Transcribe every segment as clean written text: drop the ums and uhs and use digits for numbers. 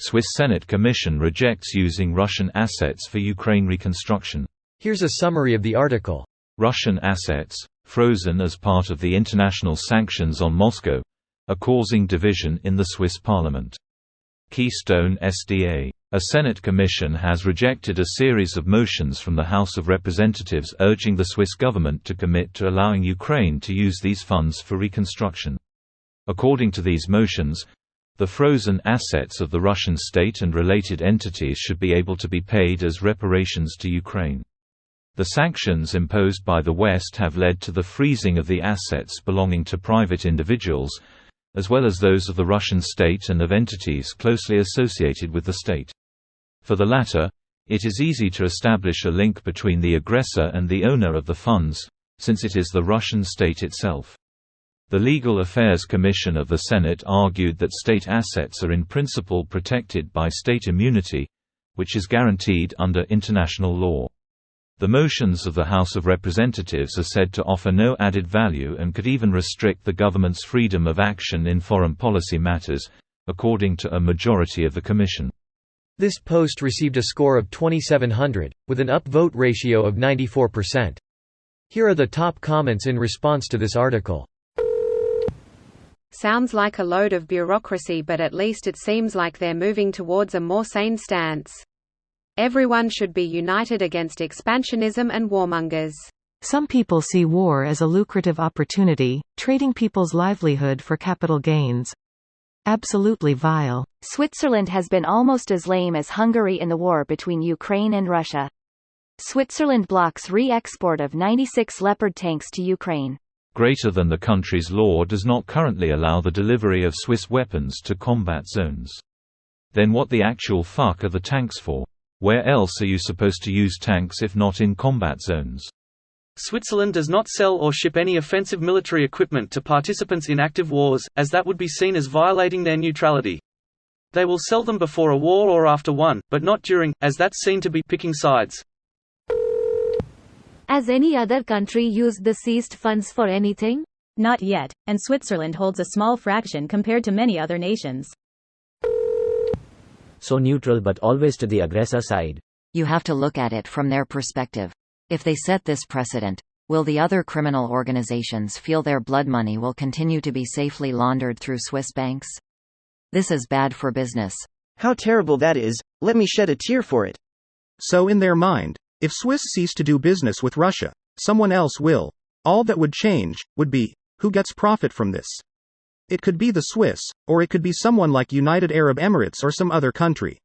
Swiss Senate Commission rejects using Russian assets for Ukraine reconstruction. Here's a summary of the article. Russian assets, frozen as part of the international sanctions on Moscow, are causing division in the Swiss parliament. Keystone SDA. A Senate commission has rejected a series of motions from the House of Representatives urging the Swiss government to commit to allowing Ukraine to use these funds for reconstruction. According to these motions, the frozen assets of the Russian state and related entities should be able to be paid as reparations to Ukraine. The sanctions imposed by the West have led to the freezing of the assets belonging to private individuals, as well as those of the Russian state and of entities closely associated with the state. For the latter, it is easy to establish a link between the aggressor and the owner of the funds, since it is the Russian state itself. The Legal Affairs Commission of the Senate argued that state assets are in principle protected by state immunity, which is guaranteed under international law. The motions of the House of Representatives are said to offer no added value and could even restrict the government's freedom of action in foreign policy matters, according to a majority of the Commission. This post received a score of 2,700, with an upvote ratio of 94%. Here are the top comments in response to this article. Sounds like a load of bureaucracy, but at least it seems like they're moving towards a more sane stance. Everyone should be united against expansionism and warmongers. Some people see war as a lucrative opportunity, trading people's livelihood for capital gains. Absolutely vile. Switzerland has been almost as lame as Hungary in the war between Ukraine and Russia. Switzerland blocks re-export of 96 Leopard tanks to Ukraine. Greater than the country's law does not currently allow the delivery of Swiss weapons to combat zones. Then what the actual fuck are the tanks for? Where else are you supposed to use tanks if not in combat zones? Switzerland does not sell or ship any offensive military equipment to participants in active wars, as that would be seen as violating their neutrality. They will sell them before a war or after one, but not during, as that's seen to be picking sides. Has any other country used the seized funds for anything? Not yet, and Switzerland holds a small fraction compared to many other nations. So neutral but always to the aggressor side. You have to look at it from their perspective. If they set this precedent, will the other criminal organizations feel their blood money will continue to be safely laundered through Swiss banks? This is bad for business. How terrible that is, let me shed a tear for it. So in their mind, if Swiss cease to do business with Russia, someone else will. All that would change, would be, who gets profit from this? It could be the Swiss, or it could be someone like United Arab Emirates or some other country.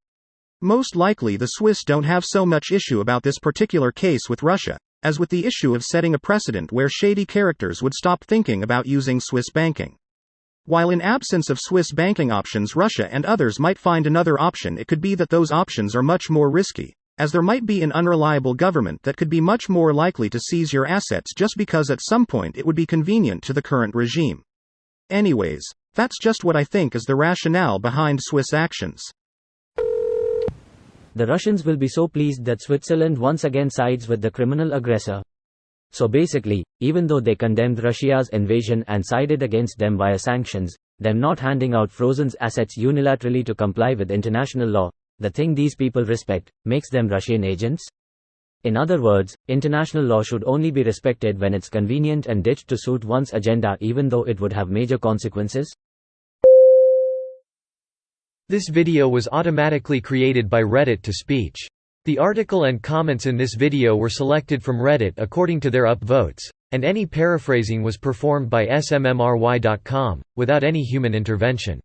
Most likely the Swiss don't have so much issue about this particular case with Russia, as with the issue of setting a precedent where shady characters would stop thinking about using Swiss banking. While in absence of Swiss banking options, Russia and others might find another option. It could be that those options are much more risky, as there might be an unreliable government that could be much more likely to seize your assets just because at some point it would be convenient to the current regime. Anyways, that's just what I think is the rationale behind Swiss actions. The Russians will be so pleased that Switzerland once again sides with the criminal aggressor. So basically, even though they condemned Russia's invasion and sided against them via sanctions, them not handing out frozen assets unilaterally to comply with international law, the thing these people respect, makes them Russian agents? In other words, international law should only be respected when it's convenient and ditched to suit one's agenda, even though it would have major consequences? This video was automatically created by Reddit to speech. The article and comments in this video were selected from Reddit according to their upvotes, and any paraphrasing was performed by smmry.com, without any human intervention.